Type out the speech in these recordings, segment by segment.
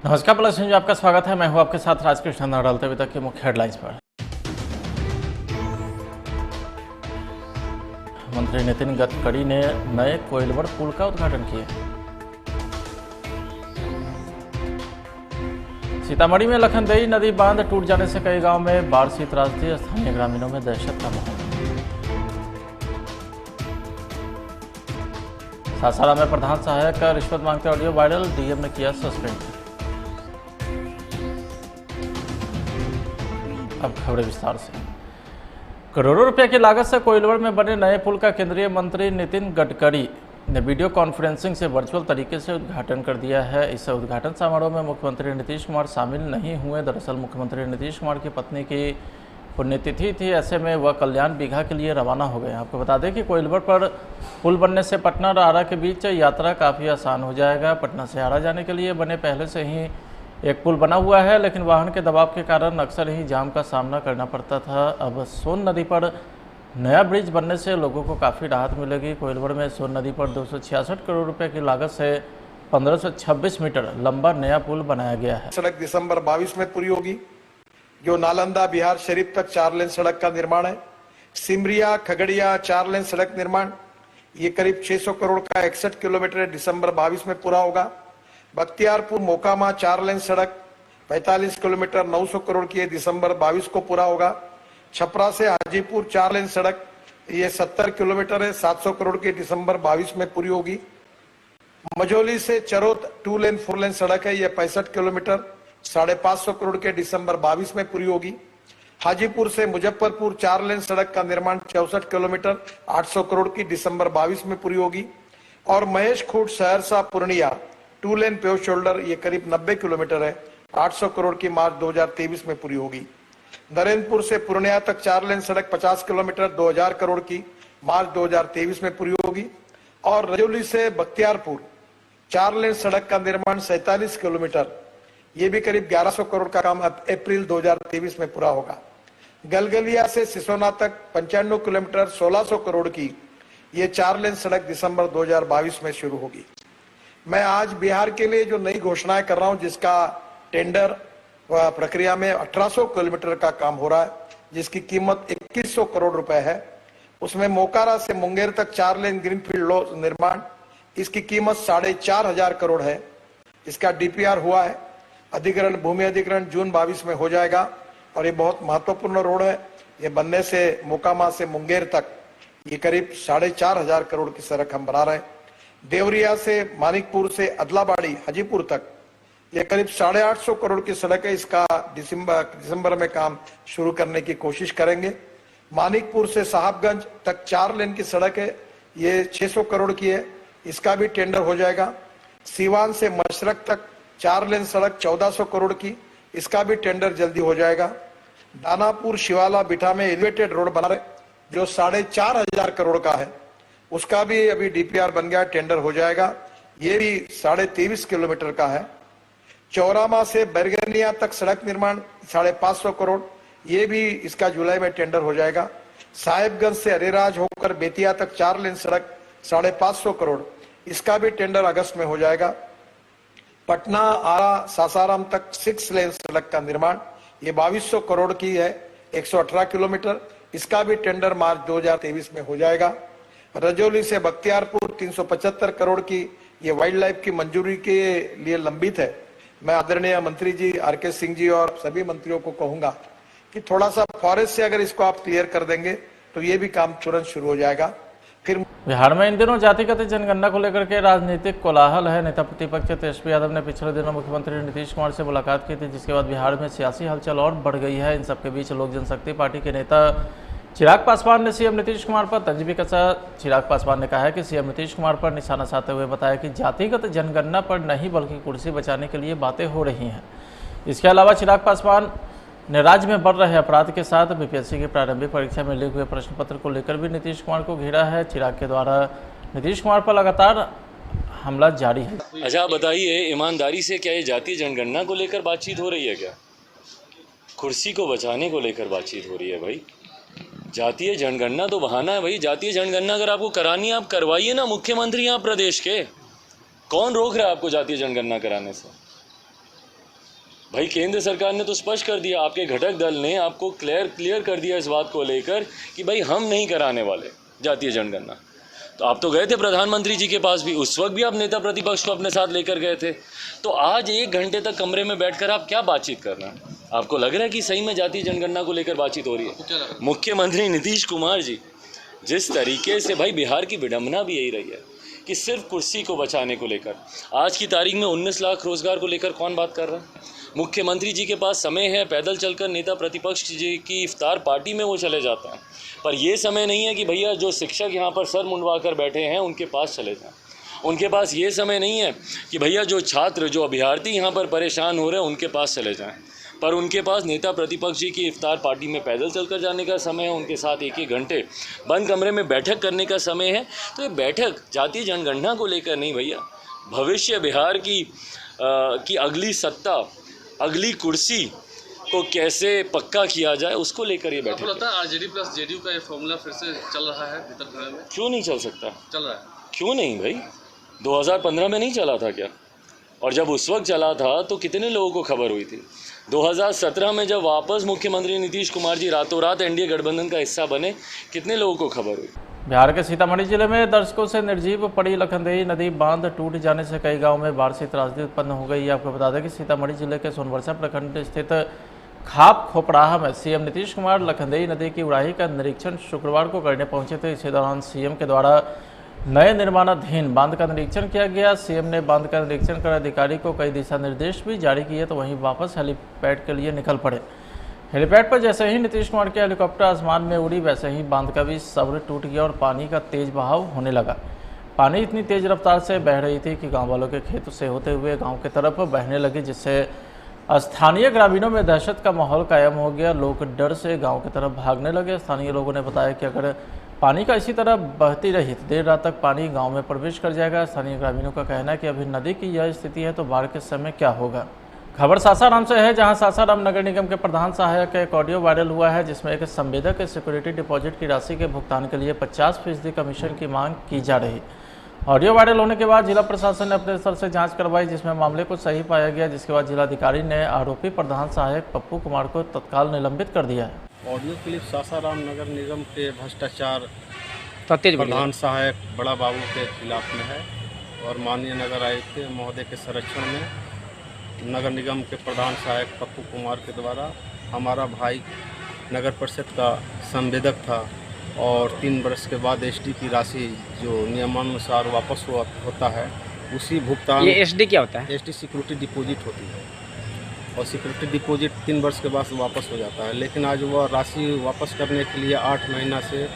नमस्कार plus news में आपका स्वागत है। मैं हूं आपके साथ राजकृष्ण डालते अभी तक के मुख्य हेडलाइंस पर। मंत्री नितिन गडकरी ने नए कोइलवर पुल का उद्घाटन किया। सीतामढ़ी में लखनदेई नदी बांध टूट जाने से कई गांव में बाढ़ से त्रासदी, स्थानीय ग्रामीणों में दहशत का माहौल। सासाराम में प्रधान सहायक का रिश्वत मांगते ऑडियो वायरल, डीएम ने किया सस्पेंड। अब खबरें विस्तार से। करोड़ों रुपए की लागत से कोइलवर में बने नए पुल का केंद्रीय मंत्री नितिन गडकरी ने वीडियो कॉन्फ्रेंसिंग से वर्चुअल तरीके से उद्घाटन कर दिया है। इस उद्घाटन समारोह में मुख्यमंत्री नीतीश कुमार शामिल नहीं हुए। दरअसल मुख्यमंत्री नीतीश कुमार की पत्नी की पुण्यतिथि थी, ऐसे में वह कल्याण बीघा के लिए रवाना हो गए। आपको बता दें कि कोइलवर पर पुल बनने से पटना और आरा के बीच यात्रा काफ़ी आसान हो जाएगा। पटना से आरा जाने के लिए बने पहले से ही एक पुल बना हुआ है, लेकिन वाहन के दबाव के कारण अक्सर ही जाम का सामना करना पड़ता था। अब सोन नदी पर नया ब्रिज बनने से लोगों को काफ़ी राहत मिलेगी। कोइलवर में सोन नदी पर 266 करोड़ रुपए की लागत से 1526 मीटर लंबा नया पुल बनाया गया है। सड़क दिसंबर 22 में पूरी होगी। जो नालंदा बिहार शरीफ तक 4 लेन सड़क का निर्माण है। सिमरिया खगड़िया 4 लेन सड़क निर्माण, ये करीब 600 करोड़ का 61 किलोमीटर दिसंबर 22 में पूरा होगा। बख्तियारपुर मोकामा 4 लेन सड़क 45 किलोमीटर 900 करोड़ की दिसंबर 22 को पूरा होगा। छपरा से हाजीपुर 4 लेन सड़क, ये 70 किलोमीटर है, 700 करोड़ की दिसंबर 22 में पूरी होगी। मझौली से चरोत 2 लेन 4 लेन सड़क है, ये 65 किलोमीटर 550 करोड़ के दिसंबर 22 में पूरी होगी। हाजीपुर से मुजफ्फरपुर 4 लेन सड़क का निर्माण 64 किलोमीटर 800 करोड़ की दिसंबर 22 में पूरी होगी। और महेश खूट सहरसा पूर्णिया 2 लेन पेव शोल्डर, ये करीब 90 किलोमीटर है, 800 करोड़ की मार्च 2023 में पूरी होगी। नरेंद्रपुर से पूर्णिया तक 4 लेन सड़क 50 किलोमीटर 2000 करोड़ की मार्च 2023 में पूरी होगी। और रजौली से बख्तियारपुर 4 लेन सड़क का निर्माण 47 किलोमीटर, ये भी करीब 1100 करोड़ का काम अप्रैल 2023 में पूरा होगा। गलगलिया से सिसोना तक 95 किलोमीटर 1600 करोड़ की ये 4 लेन सड़क दिसंबर 2022 में शुरू होगी। मैं आज बिहार के लिए जो नई घोषणाएं कर रहा हूं, जिसका टेंडर प्रक्रिया में 1800 किलोमीटर का काम हो रहा है, जिसकी कीमत 2100 करोड़ रुपए है। उसमें मोकारा से मुंगेर तक 4 लेन ग्रीनफील्ड निर्माण, इसकी कीमत 4500 करोड़ है। इसका डीपीआर हुआ है, अधिग्रहण भूमि अधिग्रहण जून 22 में हो जाएगा। और ये बहुत महत्वपूर्ण रोड है। ये बनने से मोकामा से मुंगेर तक ये करीब 4500 करोड़ की सड़क हम बना रहे हैं। देवरिया से मानिकपुर से अदलाबाड़ी हाजीपुर तक ये करीब 850 करोड़ की सड़क है। इसका दिसंबर में काम शुरू करने की कोशिश करेंगे। मानिकपुर से साहबगंज तक 4 लेन की सड़क है, ये 600 करोड़ की है, इसका भी टेंडर हो जाएगा। सीवान से मशरक तक 4 लेन सड़क 1400 करोड़ की, इसका भी टेंडर जल्दी हो जाएगा। दानापुर शिवाला बिठा में एलिवेटेड रोड बना रहे, जो 4500 करोड़ का है, उसका भी अभी डीपीआर बन गया, टेंडर हो जाएगा। ये भी 23.5 किलोमीटर का है। चौरामा से बैरगनिया तक सड़क निर्माण 550 करोड़, ये भी इसका जुलाई में टेंडर हो जाएगा। साहेबगंज से अरेराज होकर बेतिया तक 4 लेन सड़क 550 करोड़, इसका भी टेंडर अगस्त में हो जाएगा। पटना आरा सासाराम तक 6 लेन सड़क का निर्माण, ये 2200 करोड़ की है, 118 किलोमीटर, इसका भी टेंडर मार्च 2023 में हो जाएगा। रजौली से बख्तियारपुर 375 करोड़ की ये वाइल्ड लाइफ की मंजूरी के लिए लंबित है। मैं आदरणीय मंत्री जी आर.के. सिंह जी और सभी मंत्रियों को कहूंगा कि थोड़ा सा फॉरेस्ट से अगर इसको आप क्लियर कर देंगे तो ये भी काम तुरंत शुरू हो जाएगा। फिर बिहार में इन दिनों जातिगत जनगणना को लेकर के राजनीतिक कोलाहल है। नेता प्रतिपक्ष तेजस्वी यादव ने पिछले दिनों मुख्यमंत्री नीतीश कुमार से मुलाकात की थी, जिसके बाद बिहार में सियासी हलचल और बढ़ गई है। इन सबके बीच लोक जनशक्ति पार्टी के नेता चिराग पासवान ने सीएम नीतीश कुमार पर तंज भी कसा। चिराग पासवान ने कहा है कि सीएम नीतीश कुमार पर निशाना साधते हुए बताया कि जातिगत जनगणना पर नहीं बल्कि कुर्सी बचाने के लिए बातें हो रही हैं। इसके अलावा चिराग पासवान ने राज्य में बढ़ रहे अपराध के साथ बीपीएससी की प्रारंभिक परीक्षा में लीक हुए प्रश्न पत्र को लेकर भी नीतीश कुमार को घेरा है। चिराग के द्वारा नीतीश कुमार पर लगातार हमला जारी है। अच्छा बताइए, ईमानदारी से क्या ये जातीय जनगणना को लेकर बातचीत हो रही है? क्या कुर्सी को बचाने को लेकर बातचीत हो रही है? भाई जातीय जनगणना तो बहाना है भाई। जातीय जनगणना अगर आपको करानी है आप करवाइए ना, मुख्यमंत्री आप प्रदेश के, कौन रोक रहा है आपको जातीय जनगणना कराने से? भाई केंद्र सरकार ने तो स्पष्ट कर दिया, आपके घटक दल ने आपको क्लियर कर दिया इस बात को लेकर कि भाई हम नहीं कराने वाले जातीय जनगणना। तो आप तो गए थे प्रधानमंत्री जी के पास भी, उस वक्त भी आप नेता प्रतिपक्ष को अपने साथ लेकर गए थे। तो आज 1 घंटे तक कमरे में बैठकर आप क्या बातचीत कर रहे हैं? आपको लग रहा है कि सही में जातीय जनगणना को लेकर बातचीत हो रही है? मुख्यमंत्री नीतीश कुमार जी जिस तरीके से, भाई बिहार की विडंबना भी यही रही है कि सिर्फ कुर्सी को बचाने को लेकर, आज की तारीख में 19 लाख रोजगार को लेकर कौन बात कर रहा है? मुख्यमंत्री जी के पास समय है, पैदल चलकर नेता प्रतिपक्ष जी की इफ्तार पार्टी में वो चले जाते हैं, पर ये समय नहीं है कि भैया जो शिक्षक यहाँ पर सर मुंडवा कर बैठे हैं उनके पास चले जाएं। उनके पास ये समय नहीं है कि भैया जो छात्र, जो अभ्यर्थी यहाँ पर परेशान हो रहे हैं उनके पास चले जाएं, पर उनके पास नेता प्रतिपक्ष जी की इफ्तार पार्टी में पैदल चलकर जाने का समय है, उनके साथ 1-1 घंटे बंद कमरे में बैठक करने का समय है। तो ये बैठक जातीय जनगणना को लेकर नहीं भैया, भविष्य बिहार की अगली सत्ता, अगली कुर्सी को कैसे पक्का किया जाए उसको लेकर ये बैठक। आपको लगता है आरजेडी प्लस जेडीयू का ये फॉर्मूला फिर से चल रहा है भीतर खाने में? क्यों नहीं चल सकता? चल रहा है। क्यों नहीं भाई? 2015 में नहीं चला था क्या? और जब उस वक्त चला था तो कितने लोगों को खबर हुई थी? 2017 में जब वापस मुख्यमंत्री नीतीश कुमार जी रातों रात एनडीए गठबंधन का हिस्सा बने, कितने लोगों को खबर हुई? बिहार के सीतामढ़ी जिले में दर्शकों से निर्जीव पड़ी लखनदेई नदी बांध टूट जाने से कई गांवों में बाढ़ से त्रासदी उत्पन्न हो गई। आपको बता दें कि सीतामढ़ी जिले के सोनवर्षा प्रखंड स्थित खाप खोपड़ाहा में सीएम नीतीश कुमार लखनदेई नदी की उड़ाही का निरीक्षण शुक्रवार को करने पहुंचे थे। इसी दौरान सीएम के द्वारा नए निर्माणाधीन बांध का निरीक्षण किया गया। सीएम ने बांध का निरीक्षण कर अधिकारी को कई दिशा निर्देश भी जारी किए, तो वहीं वापस हेलीपैड के लिए निकल पड़े। हेलीपैड पर जैसे ही नीतीश कुमार के हेलीकॉप्टर आसमान में उड़ी, वैसे ही बांध का भी सब्र टूट गया और पानी का तेज बहाव होने लगा। पानी इतनी तेज रफ्तार से बह रही थी कि गांव वालों के खेत से होते हुए गांव की तरफ बहने लगी, जिससे स्थानीय ग्रामीणों में दहशत का माहौल कायम हो गया। लोग डर से गांव की तरफ भागने लगे। स्थानीय लोगों ने बताया कि अगर पानी का इसी तरह बहती रही तो देर रात तक पानी गांव में प्रवेश कर जाएगा। स्थानीय ग्रामीणों का कहना है कि अभी नदी की यह स्थिति है तो बाढ़ के समय क्या होगा। खबर सासाराम से है, जहां सासाराम नगर निगम के प्रधान सहायक का एक ऑडियो वायरल हुआ है, जिसमें एक संवेदक सिक्योरिटी डिपॉजिट की राशि के भुगतान के लिए 50% कमीशन की मांग की जा रही। ऑडियो वायरल होने के बाद जिला प्रशासन ने अपने स्तर से जांच करवाई, जिसमें मामले को सही पाया गया, जिसके बाद जिलाधिकारी ने आरोपी प्रधान सहायक पप्पू कुमार को तत्काल निलंबित कर दिया है। ऑडियो क्लिप सासाराम नगर निगम के भ्रष्टाचार प्रधान सहायक बड़ा बाबू के खिलाफ में है और माननीय नगर आयुक्त महोदय के संरक्षण में नगर निगम के प्रधान सहायक पप्पू कुमार के द्वारा हमारा भाई नगर परिषद का संवेदक था और 3 वर्ष के बाद एसडी की राशि जो नियमानुसार वापस होता है उसी भुगतान। ये एसडी क्या होता है? एसडी सिक्योरिटी डिपॉजिट होती है और सिक्योरिटी डिपॉजिट 3 वर्ष के बाद वापस हो जाता है, लेकिन आज वह राशि वापस करने के लिए 8 महीना से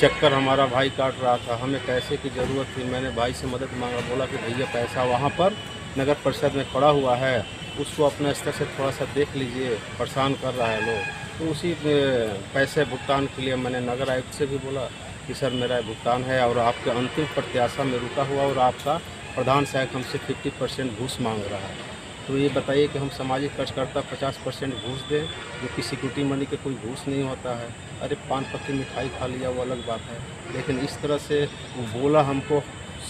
चक्कर हमारा भाई काट रहा था। हमें पैसे की ज़रूरत थी, मैंने भाई से मदद मांगा, बोला कि भैया पैसा वहाँ पर नगर परिषद में पड़ा हुआ है, उसको अपने स्तर से थोड़ा सा देख लीजिए, परेशान कर रहा है लोग। तो उसी पैसे भुगतान के लिए मैंने नगर आयुक्त से भी बोला कि सर मेरा भुगतान है और आपके अंतिम प्रत्याशा में रुका हुआ और आपका प्रधान सहायक हमसे 50% घूस मांग रहा है। तो ये बताइए कि हम सामाजिक कार्यकर्ता 50% घूस दें, जो कि सिक्योरिटी मनी के कोई घूस नहीं होता है। अरे पान पत्ती मिठाई खा लिया वो अलग बात है, लेकिन इस तरह से वो बोला, हमको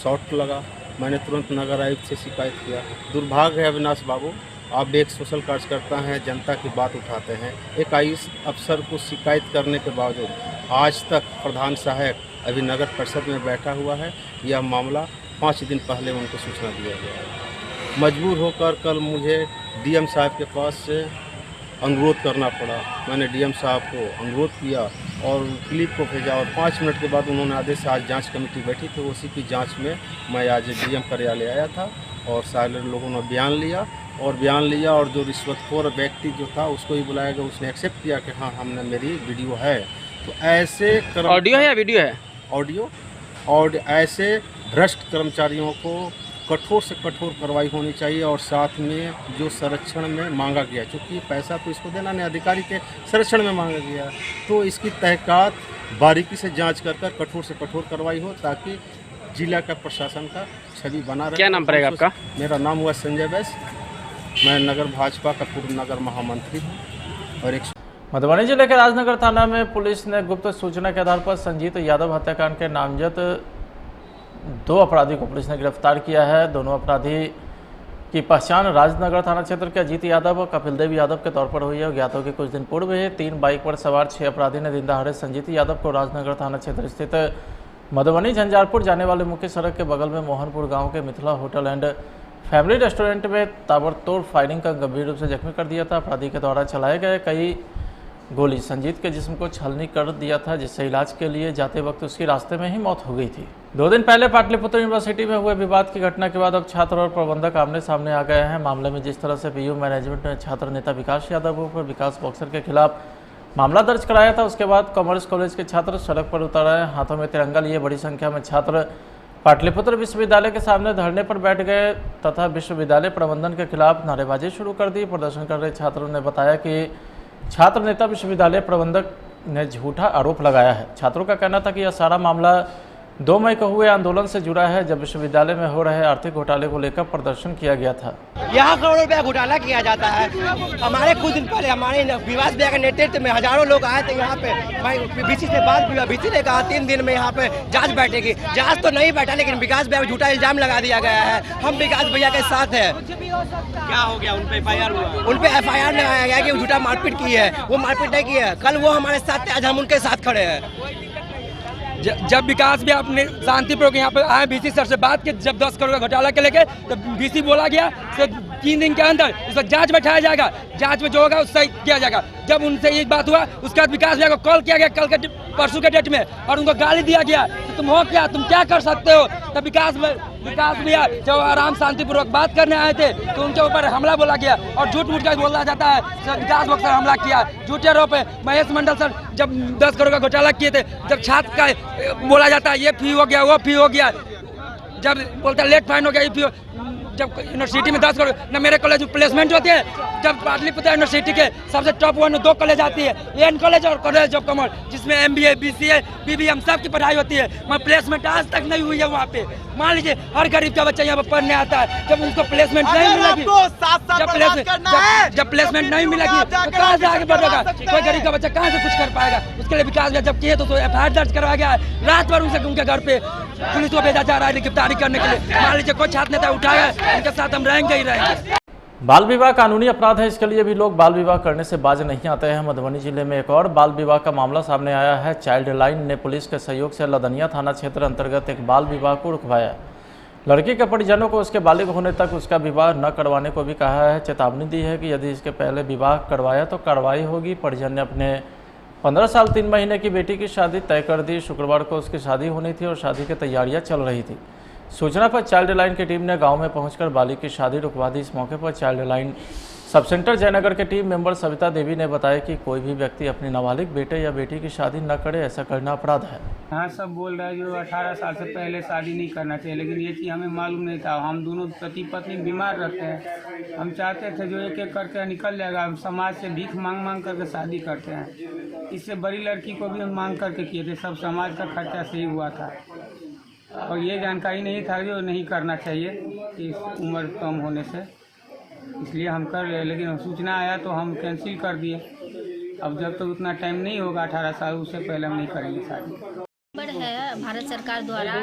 शॉर्ट लगा। मैंने तुरंत नगर आयुक्त से शिकायत किया। दुर्भाग्य है अविनाश बाबू, आप एक सोशल कार्यकर्ता हैं, जनता की बात उठाते हैं। एक आईएएस अफसर को शिकायत करने के बावजूद आज तक प्रधान सहायक अभी नगर परिषद में बैठा हुआ है। यह मामला 5 दिन पहले उनको सूचना दिया गया है। मजबूर होकर कल मुझे डीएम साहब के पास से अनुरोध करना पड़ा। मैंने डीएम साहब को अनुरोध किया और क्लिप को भेजा और 5 मिनट के बाद उन्होंने आदेश, आज जांच कमेटी बैठी थी, उसी की जांच में मैं आज डीएम कार्यालय आया था और सारे लोगों ने बयान लिया और जो रिश्वतखोर व्यक्ति जो था उसको ही बुलाया गया, उसने एक्सेप्ट किया कि हाँ हमने मेरी वीडियो है। तो ऐसे ऑडियो है या वीडियो है? ऑडियो। और ऐसे भ्रष्ट कर्मचारियों को कठोर से कठोर कार्रवाई होनी चाहिए और साथ में जो संरक्षण में मांगा गया, क्योंकि पैसा तो इसको देना नहीं, अधिकारी के संरक्षण में मांगा गया, तो इसकी तहकीकात बारीकी से जांच कर कठोर से कठोर कार्रवाई हो ताकि जिला का प्रशासन का छवि बना रहे। क्या नाम पड़ेगा आपका? मेरा नाम हुआ संजय बैस, मैं नगर भाजपा का पूर्व नगर महामंत्री हूँ। और एक मधुबनी जिले के राजनगर थाना में पुलिस ने गुप्त सूचना के आधार पर संजीत यादव हत्याकांड के नामजद 2 अपराधी को पुलिस ने गिरफ्तार किया है। दोनों अपराधी की पहचान राजनगर थाना क्षेत्र के अजीत यादव और कपिल देव यादव के तौर पर हुई है। ज्ञात हो कि कुछ दिन पूर्व ही 3 बाइक पर सवार 6 अपराधी ने दिन दहाड़े संजीत यादव को राजनगर थाना क्षेत्र स्थित मधुबनी झंझारपुर जाने वाले मुख्य सड़क के बगल में मोहनपुर गांव के Mithila hotel and family restaurant में ताबड़तोड़ फायरिंग कर गंभीर रूप से जख्मी कर दिया था। अपराधी के द्वारा चलाए गए कई गोली संजीत के जिस्म को छलनी कर दिया था, जिससे इलाज के लिए जाते वक्त उसकी रास्ते में ही मौत हो गई थी। 2 दिन पहले पाटलिपुत्र यूनिवर्सिटी में हुए विवाद की घटना के बाद अब छात्र और प्रबंधक आमने सामने आ गए हैं। मामले में जिस तरह से पीयू मैनेजमेंट ने छात्र नेता विकास यादव पर विकास बॉक्सर के खिलाफ मामला दर्ज कराया था, उसके बाद कॉमर्स कॉलेज के छात्र सड़क पर उतर आए। हाथों में तिरंगा लिए बड़ी संख्या में छात्र पाटलिपुत्र विश्वविद्यालय के सामने धरने पर बैठ गए तथा विश्वविद्यालय प्रबंधन के खिलाफ नारेबाजी शुरू कर दी। प्रदर्शन कर रहे छात्रों ने बताया कि छात्र नेता विश्वविद्यालय प्रबंधक ने झूठा आरोप लगाया है। छात्रों का कहना था कि यह सारा मामला 2 मई को हुए आंदोलन से जुड़ा है, जब विश्वविद्यालय में हो रहे आर्थिक घोटाले को लेकर प्रदर्शन किया गया था। यहाँ करोड़ों रुपया घोटाला किया जाता है। हमारे कुछ दिन पहले हमारे विकास भैया के नेतृत्व में हजारों लोग आए थे यहाँ पे। बीसी से बात हुआ, बीसी ने कहा 3 दिन में यहाँ पे जांच बैठेगी। जांच तो नहीं बैठा, लेकिन विकास भैया को झूठा इल्जाम लगा दिया गया है। हम विकास भैया के साथ है। क्या हो गया? उन पे FIR हुआ? उन पे FIR लगाया गया कि झूठा मारपीट की है। वो मारपीट नहीं की है। कल वो हमारे साथ थे, आज हम उनके साथ खड़े हैं। जब विकास भी अपने शांतिपूर्वक यहाँ पे आए, बीसी सर से बात की, जब 10 करोड़ का घोटाला के लेके, तो बीसी बोला गया कि 3 दिन के अंदर उसका जांच बैठाया जाएगा, जांच में जो होगा उससे किया जाएगा। जब उनसे ये बात हुआ, उसके बाद विकास भैया को कॉल किया गया कल के परसों के डेट में, और उनको गाली दिया गया कि तुम हो क्या, तुम क्या कर सकते हो। तब विकास भैया जब आराम शांतिपूर्वक बात करने आए थे तो उनके ऊपर हमला बोला गया और झूठ मूठ का बोला जाता है। विकास बॉक्सर हमला किया झूठे आरोप है। महेश मंडल सर जब 10 करोड़ का घोटाला किए थे, जब छात्र का बोला जाता है ये फी हो गया, वो फी हो गया, जब बोलता है लेट फाइन हो गया, ये फी हो, जब यूनिवर्सिटी में 10 करोड़ न मेरे कॉलेज में प्लेसमेंट होती है, जब पाटलिपुत्र यूनिवर्सिटी के सबसे टॉप 1 में 2 कॉलेज आती है, एन कॉलेज और कॉलेज ऑफ कॉमर्स, जिसमें MBA, BCA, BBM सब की पढ़ाई होती है, मगर प्लेसमेंट आज तक नहीं हुई है वहाँ पे। मान लीजिए हर गरीब का बच्चा यहाँ पर पढ़ने आता है, जब उनको प्लेसमेंट नहीं मिलेगी, जब प्लेसमेंट नहीं मिलेगी तो कहाँ से आगे बढ़ेगा? कोई गरीब का बच्चा कहाँ से कुछ कर पाएगा? उसके लिए विकास जब किए तो FIR दर्ज करवाया गया है। रात भर उनके घर पे पुलिस को भेजा जा रहा है गिरफ्तारी करने के लिए। मान लीजिए कोई छात्र नेता उठाया, उनके साथ हम रहेंगे ही रहेंगे। बाल विवाह कानूनी अपराध है, इसके लिए भी लोग बाल विवाह करने से बाज नहीं आते हैं। मधुबनी जिले में एक और बाल विवाह का मामला सामने आया है। चाइल्ड लाइन ने पुलिस के सहयोग से लदनिया थाना क्षेत्र अंतर्गत एक बाल विवाह को रुकवाया। लड़की के परिजनों को उसके बालिग होने तक उसका विवाह न करवाने को भी कहा है। चेतावनी दी है कि यदि इसके पहले विवाह करवाया तो कार्रवाई होगी। परिजन ने अपने 15 साल 3 महीने की बेटी की शादी तय कर दी। शुक्रवार को उसकी शादी होनी थी और शादी की तैयारियां चल रही थी। सूचना पर चाइल्ड लाइन की टीम ने गांव में पहुंचकर बालिग की शादी रुकवा दी। इस मौके पर child line sub centre Jaynagar के टीम मेंबर सविता देवी ने बताया कि कोई भी व्यक्ति अपनी नाबालिग बेटे या बेटी की शादी न करे, ऐसा करना अपराध है। हाँ, सब बोल रहे हैं जो 18 साल से पहले शादी नहीं करना चाहिए, लेकिन ये चीज़ हमें मालूम नहीं था। हम दोनों पति पत्नी बीमार रहते हैं। हम चाहते थे जो एक एक करके निकल जाएगा, हम समाज से भीख मांग मांग करके शादी करते हैं। इससे बड़ी लड़की को भी हम मांग करके किए थे, सब समाज का खर्चा से ही हुआ था। और ये जानकारी नहीं था जो नहीं करना चाहिए इस उम्र कम होने से, इसलिए हम कर रहे, लेकिन सूचना आया तो हम कैंसिल कर दिए। अब जब तक उतना टाइम नहीं होगा 18 साल, उससे पहले हम नहीं करेंगे शादी। है भारत सरकार द्वारा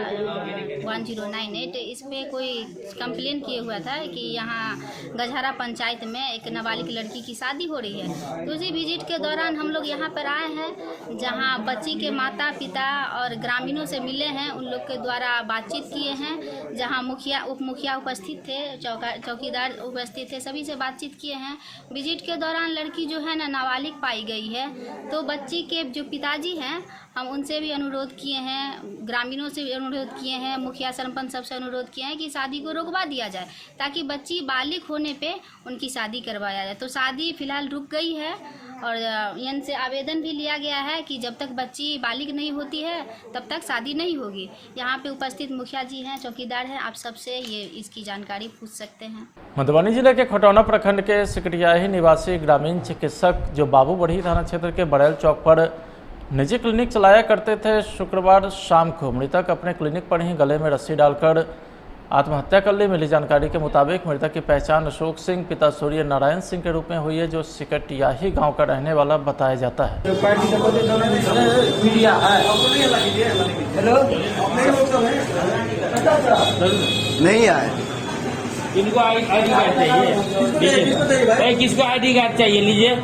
1098 इस पे कोई कंप्लेन किए हुआ था कि यहाँ गजहरा पंचायत में एक नाबालिग लड़की की शादी हो रही है। तो उसी विजिट के दौरान हम लोग यहाँ पर आए हैं, जहाँ बच्ची के माता पिता और ग्रामीणों से मिले हैं। उन लोग के द्वारा बातचीत किए हैं, जहाँ मुखिया उप मुखिया उपस्थित थे, चौकीदार उपस्थित थे, सभी से बातचीत किए हैं। विजिट के दौरान लड़की जो है ना नाबालिग पाई गई है। तो बच्ची के जो पिताजी हैं, हम उनसे भी अनुरोध किए हैं, ग्रामीणों से भी अनुरोध किए हैं, मुखिया सरपंच सबसे अनुरोध किए हैं कि शादी को रोकवा दिया जाए, ताकि बच्ची बालिग होने पे उनकी शादी करवाया जाए। तो शादी फिलहाल रुक गई है और इनसे आवेदन भी लिया गया है कि जब तक बच्ची बालिग नहीं होती है तब तक शादी नहीं होगी। यहाँ पे उपस्थित मुखिया जी हैं, चौकीदार हैं, आप सबसे ये इसकी जानकारी पूछ सकते हैं। मधुबनी जिले के खटौना प्रखंड के सिकटियाही निवासी ग्रामीण चिकित्सक जो बाबू बढ़ी थाना क्षेत्र के बड़ैल चौक पर निजी क्लिनिक चलाया करते थे, शुक्रवार शाम को मृतक अपने क्लिनिक पर ही गले में रस्सी डालकर आत्महत्या कर ली। मिली जानकारी के मुताबिक मृतक की पहचान अशोक सिंह पिता सूर्य नारायण सिंह के रूप में हुई है, जो सिकटियाही गांव का रहने वाला बताया जाता है। नहीं आए इनको आई कार्ड चाहिए, किसको ID कार्ड चाहिए? लीजिए।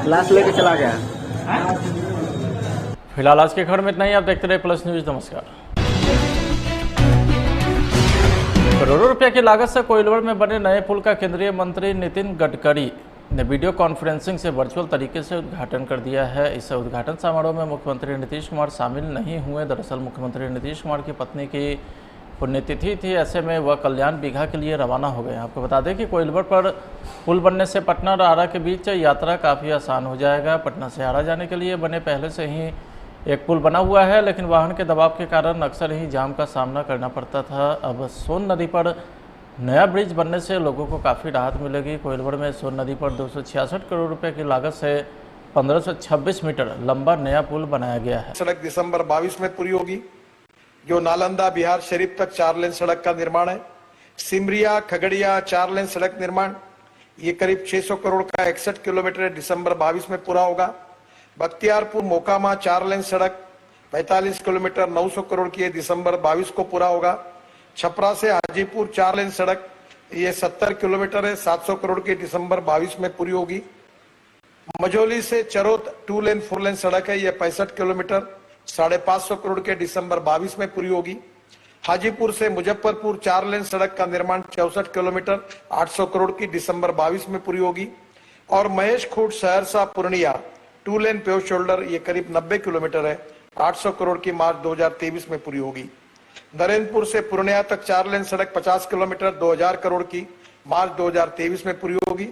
लाश लेके चला गया। फिलहाल आज की खबर में इतना ही। आप देखते रहे प्लस न्यूज। नमस्कार। करोड़ों रुपए की लागत से कोइलवर में बने नए पुल का केंद्रीय मंत्री नितिन गडकरी ने वीडियो कॉन्फ्रेंसिंग से वर्चुअल तरीके से उद्घाटन कर दिया है। इस उद्घाटन समारोह में मुख्यमंत्री नीतीश कुमार शामिल नहीं हुए। दरअसल मुख्यमंत्री नीतीश कुमार की पत्नी की पुण्यतिथि थी, ऐसे में वह कल्याण बीघा के लिए रवाना हो गए। आपको बता दें कि कोइलवर पर पुल बनने से पटना और आरा के बीच यात्रा काफ़ी आसान हो जाएगा। पटना से आरा जाने के लिए बने पहले से ही एक पुल बना हुआ है, लेकिन वाहन के दबाव के कारण अक्सर ही जाम का सामना करना पड़ता था। अब सोन नदी पर नया ब्रिज बनने से लोगों को काफ़ी राहत मिलेगी। कोइलवर में सोन नदी पर 266 करोड़ रुपए की लागत से 1526 मीटर लंबा नया पुल बनाया गया है। सड़क दिसंबर 22 में पूरी होगी। जो नालंदा बिहार शरीफ तक 4 लेन सड़क का निर्माण है। सिमरिया खगड़िया 4 लेन सड़क निर्माण, ये करीब 600 करोड़ का 61 किलोमीटर दिसंबर 22 में पूरा होगा। बख्तियारपुर मोकामा 4 लेन सड़क 45 किलोमीटर 900 करोड़ की दिसंबर 22 को पूरा होगा। छपरा से हाजीपुर 4 लेन सड़क, ये 70 किलोमीटर है 700 करोड़ की दिसंबर 22 में पूरी होगी। मझौली से चरोत 2 लेन 4 लेन सड़क है, ये 65 किलोमीटर 550 करोड़ के दिसंबर 22 में पूरी होगी। हाजीपुर से मुजफ्फरपुर 4 लेन सड़क का निर्माण 64 किलोमीटर 800 करोड़ की दिसंबर 22 में पूरी होगी। और महेश खूट सहरसा पूर्णिया 2 लेन पेव शोल्डर, ये करीब 90 किलोमीटर है 800 करोड़ की मार्च 2023 में पूरी होगी। नरेंद्रपुर से पूर्णिया तक 4 लेन सड़क 50 किलोमीटर 2000 करोड़ की मार्च 2023 में पूरी होगी।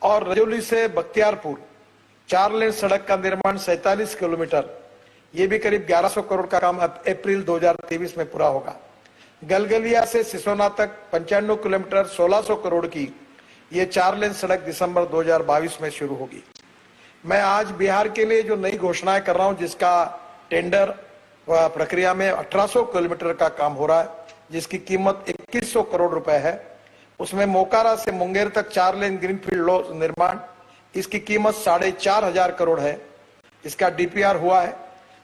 और रजौली से बख्तियारपुर 4 लेन सड़क का निर्माण 47 किलोमीटर, ये भी करीब 1100 करोड़ का काम अप्रैल 2023 में पूरा होगा। गलगलिया से सिसोना तक 95 किलोमीटर 1600 करोड़ की ये 4 लेन सड़क दिसंबर 2022 में शुरू होगी। मैं आज बिहार के लिए जो नई घोषणाएं कर रहा हूं, जिसका टेंडर प्रक्रिया में 1800 किलोमीटर का काम हो रहा है, जिसकी कीमत 2100 करोड़ रुपए है। उसमें मोकारा से मुंगेर तक 4 लेन ग्रीनफील्ड निर्माण, इसकी कीमत 4500 करोड़ है। इसका DPR हुआ है,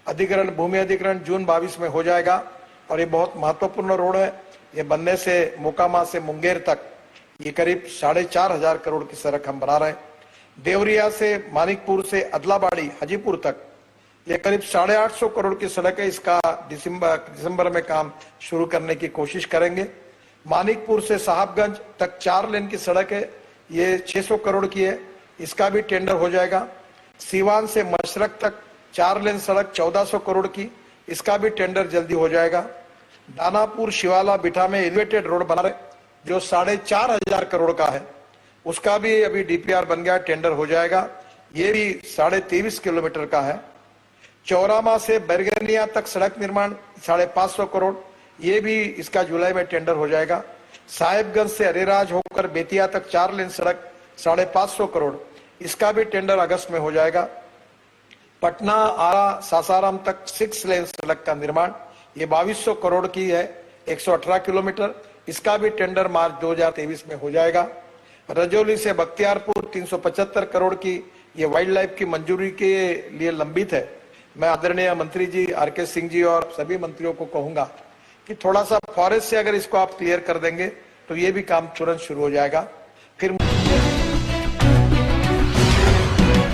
अधिग्रहण भूमि अधिग्रहण जून 22 में हो जाएगा। और ये बहुत महत्वपूर्ण रोड है। ये बनने से मोकामा से मुंगेर तक ये करीब 4500 करोड़ की सड़क हम बना रहे हैं। देवरिया से मानिकपुर से अदलाबाड़ी हाजीपुर तक ये करीब 850 करोड़ की सड़क है। इसका दिसंबर में काम शुरू करने की कोशिश करेंगे। मानिकपुर से साहबगंज तक 4 लेन की सड़क है, ये 600 करोड़ की है, इसका भी टेंडर हो जाएगा। सीवान से मशरक तक 4 लेन सड़क 1400 करोड़ की, इसका भी टेंडर जल्दी हो जाएगा। दानापुर शिवाला बिठा में एलिवेटेड रोड बना रहे, जो 4500 करोड़ का है, उसका भी अभी DPR बन गया, टेंडर हो जाएगा। ये भी 23.5 किलोमीटर का है। चौरामा से बैरगनिया तक सड़क निर्माण 550 करोड़, ये भी इसका जुलाई में टेंडर हो जाएगा। साहेबगंज से अरेराज होकर बेतिया तक 4 लेन सड़क 550 करोड़, इसका भी टेंडर अगस्त में हो जाएगा। पटना आरा सासाराम तक 6 लेन सड़क का निर्माण, ये 2200 करोड़ की है, 118 किलोमीटर, इसका भी टेंडर मार्च 2023 में हो जाएगा। रजौली से बख्तियारपुर 375 करोड़ की ये वाइल्ड लाइफ की मंजूरी के लिए लंबित है। मैं आदरणीय मंत्री जी RK सिंह जी और सभी मंत्रियों को कहूंगा कि थोड़ा सा फॉरेस्ट से अगर इसको आप क्लियर कर देंगे तो ये भी काम तुरंत शुरू हो जाएगा। फिर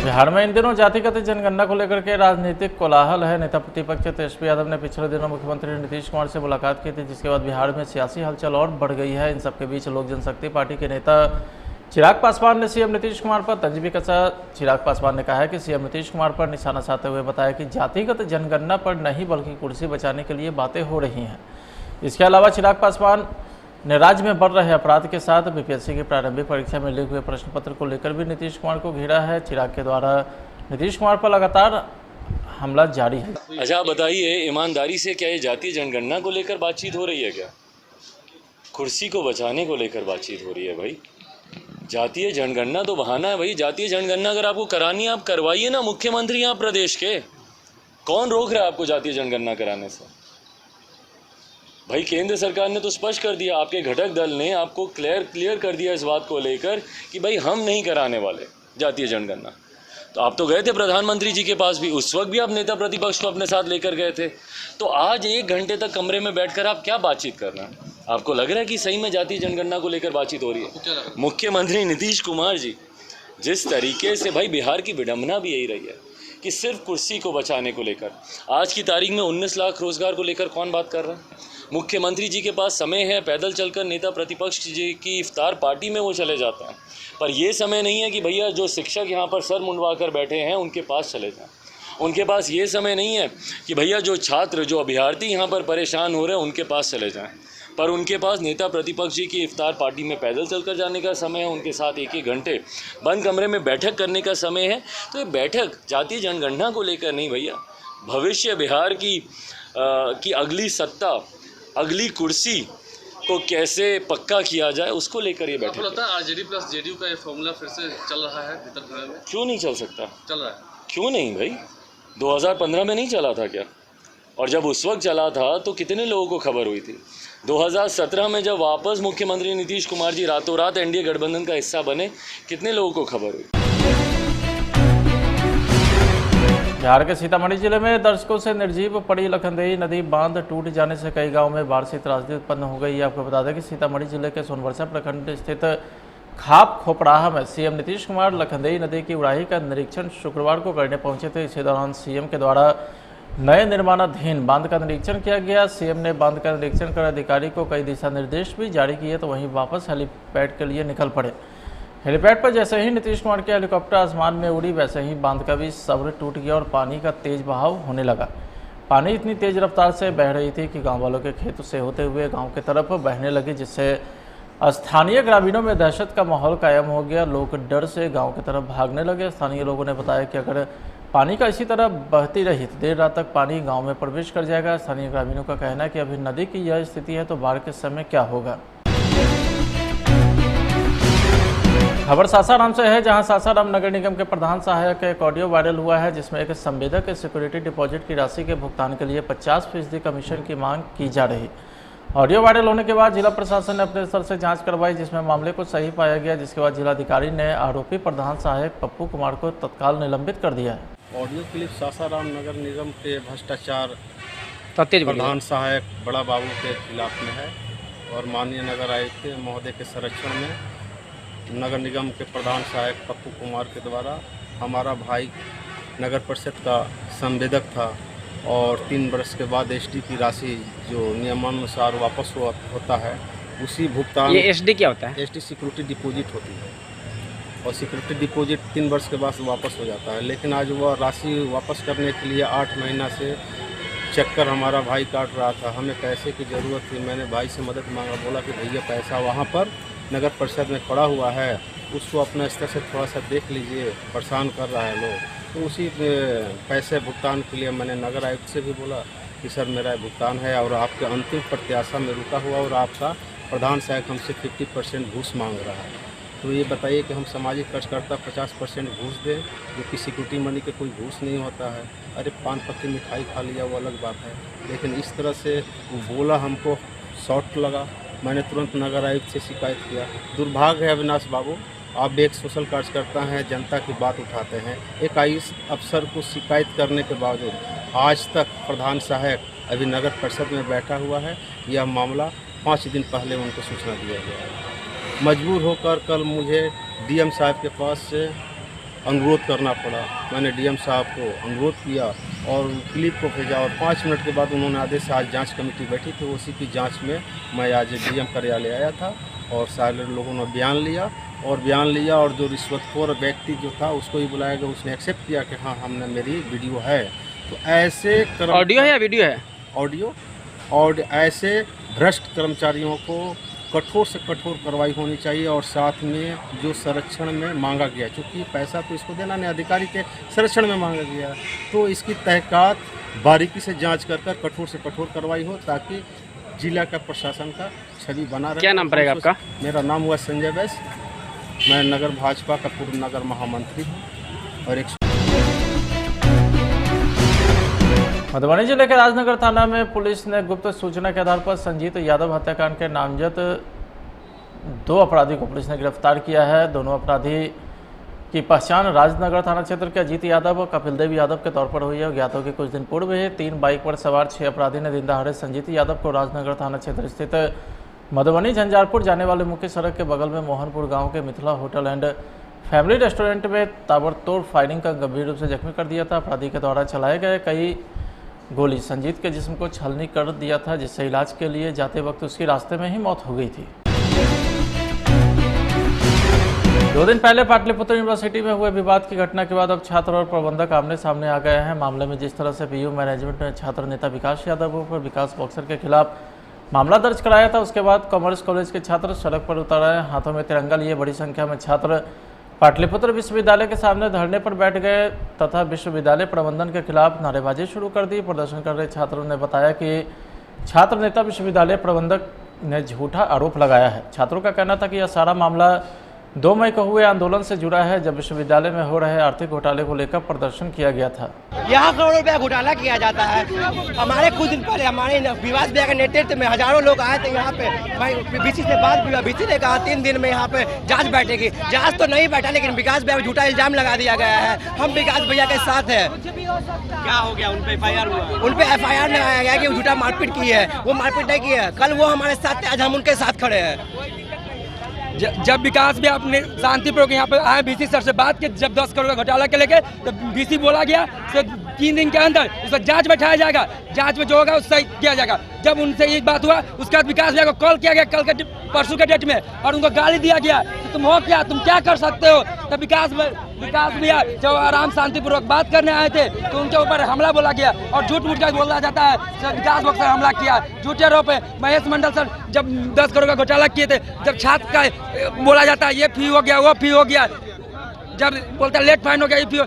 बिहार में इन दिनों जातिगत जनगणना को लेकर के राजनीतिक कोलाहल है। नेता प्रतिपक्ष तेजस्वी यादव ने पिछले दिनों मुख्यमंत्री नीतीश कुमार से मुलाकात की थी, जिसके बाद बिहार में सियासी हलचल और बढ़ गई है। इन सबके बीच लोक जनशक्ति पार्टी के नेता चिराग पासवान ने CM नीतीश कुमार पर तंज भी कसा। चिराग पासवान ने कहा है कि CM नीतीश कुमार पर निशाना साधते हुए बताया कि जातिगत जनगणना पर नहीं बल्कि कुर्सी बचाने के लिए बातें हो रही हैं। इसके अलावा चिराग पासवान ने राज्य में बढ़ रहे अपराध के साथ BPSC की प्रारंभिक परीक्षा में लीक हुए प्रश्न पत्र को लेकर भी नीतीश कुमार को घेरा है। चिराग के द्वारा नीतीश कुमार पर लगातार हमला जारी है। अच्छा आप बताइए, ईमानदारी से क्या ये जातीय जनगणना को लेकर बातचीत हो रही है क्या? कुर्सी को बचाने को लेकर बातचीत हो रही है भाई। जातीय जनगणना तो बहाना है भाई। जातीय जनगणना अगर आपको करानी है आप करवाइए ना, मुख्यमंत्री आप प्रदेश के, कौन रोक रहा है आपको जातीय जनगणना कराने से? भाई केंद्र सरकार ने तो स्पष्ट कर दिया, आपके घटक दल ने आपको क्लियर कर दिया इस बात को लेकर कि भाई हम नहीं कराने वाले जातीय जनगणना। तो आप तो गए थे प्रधानमंत्री जी के पास भी, उस वक्त भी आप नेता प्रतिपक्ष को अपने साथ लेकर गए थे। तो आज 1 घंटे तक कमरे में बैठकर आप क्या बातचीत कर रहे हैं? आपको लग रहा है कि सही में जातीय जनगणना को लेकर बातचीत हो रही है? मुख्यमंत्री नीतीश कुमार जी जिस तरीके से, भाई बिहार की विडंबना भी यही रही है कि सिर्फ कुर्सी को बचाने को लेकर, आज की तारीख में 19 लाख रोजगार को लेकर कौन बात कर रहा है? मुख्यमंत्री जी के पास समय है, पैदल चलकर नेता प्रतिपक्ष जी की इफ्तार पार्टी में वो चले जाते हैं, पर ये समय नहीं है कि भैया जो शिक्षक यहाँ पर सर मुंडवा कर बैठे हैं उनके पास चले जाएं। उनके पास ये समय नहीं है कि भैया जो छात्र, जो अभ्यर्थी यहाँ पर परेशान हो रहे हैं उनके पास चले जाएं, पर उनके पास नेता प्रतिपक्ष जी की इफ्तार पार्टी में पैदल चलकर जाने का समय है, उनके साथ 1-1 घंटे बंद कमरे में बैठक करने का समय है। तो ये बैठक जातीय जनगणना को लेकर नहीं भैया, भविष्य बिहार की अगली सत्ता, अगली कुर्सी को कैसे पक्का किया जाए उसको लेकर ये बैठक। आपको लगता है आरजेडी प्लस जेडीयू का ये फॉर्मूला फिर से चल रहा है भीतर भीतर में? क्यों नहीं चल सकता? चल रहा है। क्यों नहीं भाई? 2015 में नहीं चला था क्या? और जब उस वक्त चला था तो कितने लोगों को खबर हुई थी? 2017 में जब वापस मुख्यमंत्री नीतीश कुमार जी रातों रात एनडीए गठबंधन का हिस्सा बने, कितने लोगों को खबर हुई? बिहार के सीतामढ़ी जिले में दर्शकों से निर्जीव पड़ी लखनदेई नदी बांध टूट जाने से कई गांवों में बाढ़ से त्रासदी उत्पन्न हो गई है। आपको बता दें कि सीतामढ़ी जिले के सोनवर्षा प्रखंड स्थित खाप खोपड़ाहा में सीएम नीतीश कुमार लखनदेई नदी की उड़ाही का निरीक्षण शुक्रवार को करने पहुंचे थे। इसी दौरान सीएम के द्वारा नए निर्माणाधीन बांध का निरीक्षण किया गया। सीएम ने बांध का निरीक्षण कर अधिकारी को कई दिशा निर्देश भी जारी किए, तो वहीं वापस हेलीपैड के लिए निकल पड़े। हेलीपैड पर जैसे ही नीतीश कुमार के हेलीकॉप्टर आसमान में उड़ी, वैसे ही बांध का भी सब्र टूट गया और पानी का तेज बहाव होने लगा। पानी इतनी तेज रफ्तार से बह रही थी कि गांव वालों के खेत से होते हुए गांव की तरफ बहने लगी, जिससे स्थानीय ग्रामीणों में दहशत का माहौल कायम हो गया। लोग डर से गांव की तरफ भागने लगे। स्थानीय लोगों ने बताया कि अगर पानी का इसी तरह बहती रही तो देर रात तक पानी गाँव में प्रवेश कर जाएगा। स्थानीय ग्रामीणों का कहना है कि अभी नदी की यह स्थिति है तो बाढ़ के समय क्या होगा। खबर सासाराम से है, जहां सासाराम नगर निगम के प्रधान सहायक का एक ऑडियो वायरल हुआ है, जिसमें एक संवेदक के सिक्योरिटी डिपॉजिट की राशि के भुगतान के लिए 50% कमीशन की मांग की जा रही। ऑडियो वायरल होने के बाद जिला प्रशासन ने अपने स्तर से जांच करवाई, जिसमें मामले को सही पाया गया, जिसके बाद जिलाधिकारी ने आरोपी प्रधान सहायक पप्पू कुमार को तत्काल निलंबित कर दिया है। ऑडियो क्लिप सासाराम नगर निगम के भ्रष्टाचार प्रधान सहायक बड़ा बाबू के खिलाफ में है और माननीय नगर आयुक्त महोदय के संरक्षण में नगर निगम के प्रधान सहायक पप्पू कुमार के द्वारा हमारा भाई नगर परिषद का संवेदक था और 3 वर्ष के बाद एसडी की राशि जो नियमानुसार वापस होता है, उसी भुगतान। ये एसडी क्या होता है? एसडी सिक्योरिटी डिपॉजिट होती है और सिक्योरिटी डिपॉजिट 3 वर्ष के बाद वापस हो जाता है। लेकिन आज वह राशि वापस करने के लिए 8 महीना से चक्कर हमारा भाई काट रहा था। हमें पैसे की ज़रूरत थी। मैंने भाई से मदद मांगा, बोला कि भैया पैसा वहाँ पर नगर परिषद में पड़ा हुआ है, उसको अपने स्तर से थोड़ा सा देख लीजिए, परेशान कर रहा है लोग। तो उसी पैसे भुगतान के लिए मैंने नगर आयुक्त से भी बोला कि सर मेरा भुगतान है और आपके अंतिम प्रत्याशा में रुका हुआ और आपका प्रधान सहायक हमसे 50% घूस मांग रहा है। तो ये बताइए कि हम सामाजिक कार्यकर्ता 50% घूस दें, जो कि सिक्योरिटी मनी के कोई घूस नहीं होता है। अरे पान पत्ती मिठाई खा लिया वो अलग बात है, लेकिन इस तरह से वो बोला, हमको शॉर्ट लगा। मैंने तुरंत नगर आयुक्त से शिकायत किया। दुर्भाग्य है अविनाश बाबू, आप एक सोशल कार्यकर्ता हैं, जनता की बात उठाते हैं। एक आईएएस अफसर को शिकायत करने के बावजूद आज तक प्रधान सहायक अभी नगर परिषद में बैठा हुआ है। यह मामला 5 दिन पहले उनको सूचना दिया गया है। मजबूर होकर कल मुझे डीएम साहब के पास से अनुरोध करना पड़ा। मैंने डीएम साहब को अनुरोध किया और क्लिप को भेजा और 5 मिनट के बाद उन्होंने आदेश से आज जांच कमेटी बैठी थी। उसी की जांच में मैं आज डीएम कार्यालय आया था और सारे लोगों ने बयान लिया और जो रिश्वतखोर व्यक्ति जो था उसको ही बुलाया गया। उसने एक्सेप्ट किया कि हाँ हमने मेरी वीडियो है। तो ऐसे ऑडियो है या वीडियो है? ऑडियो। और ऐसे भ्रष्ट कर्मचारियों को कठोर से कठोर कार्रवाई होनी चाहिए और साथ में जो संरक्षण में मांगा गया, क्योंकि पैसा तो इसको देना नहीं, अधिकारी के संरक्षण में मांगा गया, तो इसकी तहकीकात बारीकी से जांच कर कठोर से कठोर कार्रवाई हो ताकि जिला का प्रशासन का छवि बना रहे। क्या नाम पड़ेगा आपका? मेरा नाम हुआ संजय वैस, मैं नगर भाजपा का पूर्व नगर महामंत्री हूँ। और मधुबनी जिले के राजनगर थाना में पुलिस ने गुप्त सूचना के आधार पर संजीत यादव हत्याकांड के नामजद 2 अपराधी को पुलिस ने गिरफ्तार किया है। दोनों अपराधी की पहचान राजनगर थाना क्षेत्र के अजीत यादव और कपिल देव यादव के तौर पर हुई है। ज्ञात हो कि कुछ दिन पूर्व ही 3 बाइक पर सवार 6 अपराधी ने दिन दहाड़े संजीत यादव को राजनगर थाना क्षेत्र स्थित मधुबनी झंझारपुर जाने वाले मुख्य सड़क के बगल में मोहनपुर गांव के Mithila hotel and family restaurant में ताबड़तोड़ फायरिंग कर गंभीर रूप से जख्मी कर दिया था। अपराधी के द्वारा चलाए गए कई गोली संजीत के जिस्म को छलनी कर दिया था, जिससे इलाज के लिए जाते वक्त उसकी रास्ते में ही मौत हो गई थी। 2 दिन पहले पाटलिपुत्र यूनिवर्सिटी में हुए विवाद की घटना के बाद अब छात्र और प्रबंधक आमने सामने आ गए हैं। मामले में जिस तरह से पीयू मैनेजमेंट ने छात्र नेता विकास यादव पर विकास बॉक्सर के खिलाफ मामला दर्ज कराया था, उसके बाद कॉमर्स कॉलेज के छात्र सड़क पर उतर आए। हाथों में तिरंगा लिए बड़ी संख्या में छात्र पाटलिपुत्र विश्वविद्यालय के सामने धरने पर बैठ गए तथा विश्वविद्यालय प्रबंधन के खिलाफ नारेबाजी शुरू कर दी। प्रदर्शन कर रहे छात्रों ने बताया कि छात्र नेता विश्वविद्यालय प्रबंधक ने झूठा आरोप लगाया है। छात्रों का कहना था कि यह सारा मामला 2 मई को हुए आंदोलन से जुड़ा है, जब विश्वविद्यालय में हो रहे आर्थिक घोटाले को लेकर प्रदर्शन किया गया था। यहाँ करोड़ों रुपया घोटाला किया जाता है। हमारे कुछ दिन पहले हमारे विकास भैया के नेतृत्व में हजारों लोग आए थे यहाँ पे। बीसी से बात हुआ, बीसी ने कहा 3 दिन में यहाँ पे जांच बैठेगी। जांच तो नहीं बैठा, लेकिन विकास भैया को झूठा इल्जाम लगा दिया गया है। हम विकास भैया के साथ है। क्या हो गया? उन पे FIR हुआ? उन पे FIR लगाया गया कि वो झूठा मारपीट की है। वो मारपीट नहीं की है। कल वो हमारे साथ थे, आज हम उनके साथ खड़े हैं। जब विकास भी अपने शांतिपूर्वक यहाँ पे आए, बीसी सर से बात की, जब 10 करोड़ का घोटाला के लेके, तो बीसी बोला गया कि 3 दिन के अंदर इस पर जांच बैठाया जाएगा, जांच में जो होगा उससे सही किया जाएगा। जब उनसे ये बात हुआ, उसके बाद विकास भैया को कॉल किया गया कल के परसों के डेट में, और उनको गाली दिया गया कि तुम हो क्या, तुम क्या कर सकते हो। तब विकास भैया जब आराम शांतिपूर्वक बात करने आए थे तो उनके ऊपर हमला बोला गया और झूठ मूठ का बोला जाता है सर विकास बॉक्सर हमला किया झूठे आरोप है। महेश मंडल सर जब 10 करोड़ का घोटाला किए थे, जब छात्र का बोला जाता है ये फी हो गया, वो फी हो गया, जब बोलता है लेट फाइन हो गया, ये फी,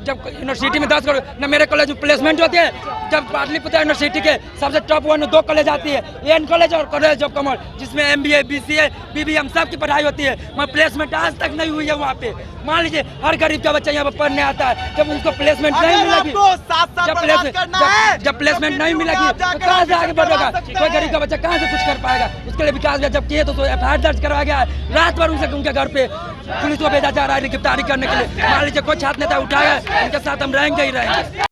जब यूनिवर्सिटी में 10 करोड़ न मेरे कॉलेज में प्लेसमेंट होती है, जब पाटलिपुत्र यूनिवर्सिटी के सबसे टॉप 1 में 2 कॉलेज आती है, एन कॉलेज और कॉलेज ऑफ कॉमर्स, जिसमें MBA, BCA, BBM सबकी पढ़ाई होती है, मगर प्लेसमेंट आज तक नहीं हुई है वहाँ पे। मान लीजिए हर गरीब का बच्चा यहाँ पर पढ़ने आता है, जब उसको प्लेसमेंट नहीं मिलेगी, जब प्लेसमेंट नहीं मिलेगी तो कहाँ से आगे बढ़ेगा? कोई गरीब का बच्चा कहाँ से कुछ कर पाएगा? उसके लिए विकास भैया जब किए तो FIR दर्ज करवाया गया है। रात भर उनके घर पे पुलिस को भेजा जा रहा है गिरफ्तारी करने के लिए। मान लीजिए कोई छात्र नेता उठाया, उनके साथ हम रहेंगे ही रहेंगे।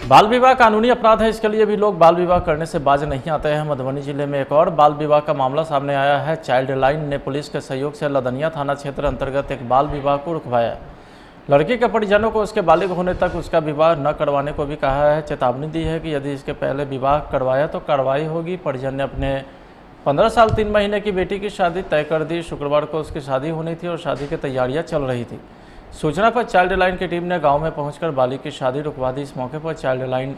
बाल विवाह कानूनी अपराध है, इसके लिए भी लोग बाल विवाह करने से बाज नहीं आते हैं। मधुबनी जिले में एक और बाल विवाह का मामला सामने आया है। चाइल्ड लाइन ने पुलिस के सहयोग से लदनिया थाना क्षेत्र अंतर्गत एक बाल विवाह को रुकवाया। लड़की के परिजनों को उसके बालिग होने तक उसका विवाह न करवाने को भी कहा है। चेतावनी दी है कि यदि इसके पहले विवाह करवाया तो कार्रवाई होगी। परिजन ने अपने 15 साल 3 महीने की बेटी की शादी तय कर दी। शुक्रवार को उसकी शादी होनी थी और शादी की तैयारियां चल रही थी। सूचना पर चाइल्ड लाइन की टीम ने गांव में पहुंचकर बालिग की शादी रुकवा दी। इस मौके पर child line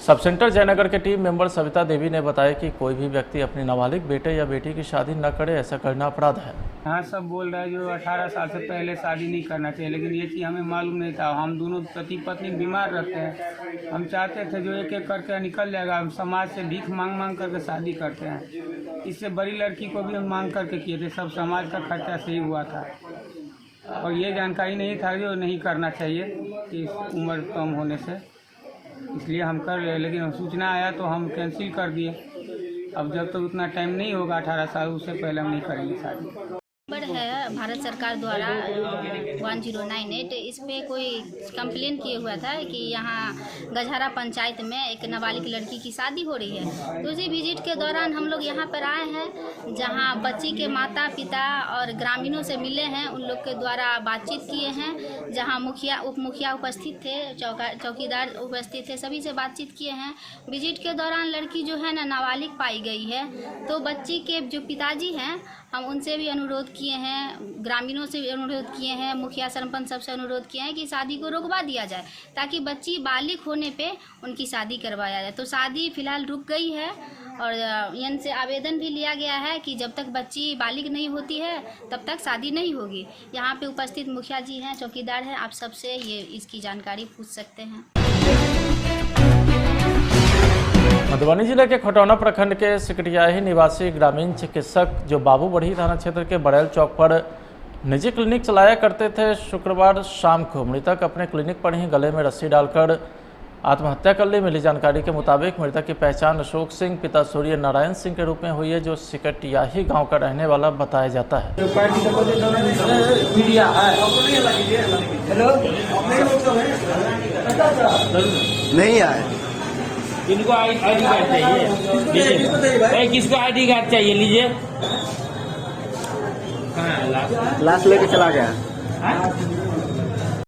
sub centre Jaynagar के टीम मेंबर सविता देवी ने बताया कि कोई भी व्यक्ति अपनी नाबालिग बेटे या बेटी की शादी न करे, ऐसा करना अपराध है। हाँ, सब बोल रहे हैं जो 18 साल से पहले शादी नहीं करना चाहिए, लेकिन ये चीज़ हमें मालूम नहीं था। हम दोनों पति पत्नी बीमार रहते हैं। हम चाहते थे जो एक एक करके निकल जाएगा, हम समाज से भीख मांग मांग करके शादी करते हैं। इससे बड़ी लड़की को भी हम मांग करके किए थे, सब समाज का खर्चा से ही हुआ था। और ये जानकारी नहीं था जो नहीं करना चाहिए कि उम्र कम होने से, इसलिए हम कर रहे, लेकिन सूचना आया तो हम कैंसिल कर दिए। अब जब तक उतना टाइम नहीं होगा 18 साल, उससे पहले हम नहीं करेंगे शादी। है भारत सरकार द्वारा 1098 इस पे कोई कंप्लेन किए हुआ था कि यहाँ गजहरा पंचायत में एक नाबालिग लड़की की शादी हो रही है। तो उसी विजिट के दौरान हम लोग यहाँ पर आए हैं, जहाँ बच्ची के माता पिता और ग्रामीणों से मिले हैं, उन लोग के द्वारा बातचीत किए हैं, जहाँ मुखिया उप मुखिया उपस्थित थे, चौकीदार उपस्थित थे, सभी से बातचीत किए हैं। विजिट के दौरान लड़की जो है ना नाबालिग पाई गई है, तो बच्ची के जो पिताजी हैं हम उनसे भी अनुरोध किए हैं, ग्रामीणों से भी अनुरोध किए हैं, मुखिया सरपंच सबसे अनुरोध किए हैं कि शादी को रोकवा दिया जाए, ताकि बच्ची बालिग होने पे उनकी शादी करवाया जाए। तो शादी फिलहाल रुक गई है और इनसे आवेदन भी लिया गया है कि जब तक बच्ची बालिग नहीं होती है तब तक शादी नहीं होगी। यहाँ पे उपस्थित मुखिया जी हैं, चौकीदार हैं, आप सबसे ये इसकी जानकारी पूछ सकते हैं। मधुबनी जिले के खटौना प्रखंड के सिकटियाही निवासी ग्रामीण चिकित्सक जो बाबू बढ़ी थाना क्षेत्र के बड़ैल चौक पर निजी क्लिनिक चलाया करते थे, शुक्रवार शाम को मृतक अपने क्लिनिक पर ही गले में रस्सी डालकर आत्महत्या कर ली। मिली जानकारी के मुताबिक मृतक की पहचान अशोक सिंह पिता सूर्य नारायण सिंह के रूप में हुई है, जो सिकटियाही गांव का रहने वाला बताया जाता है। नहीं आए। किनको आई कार्ड चाहिए? किसको ID कार्ड चाहिए? लीजिए। लाश लेके चला गया।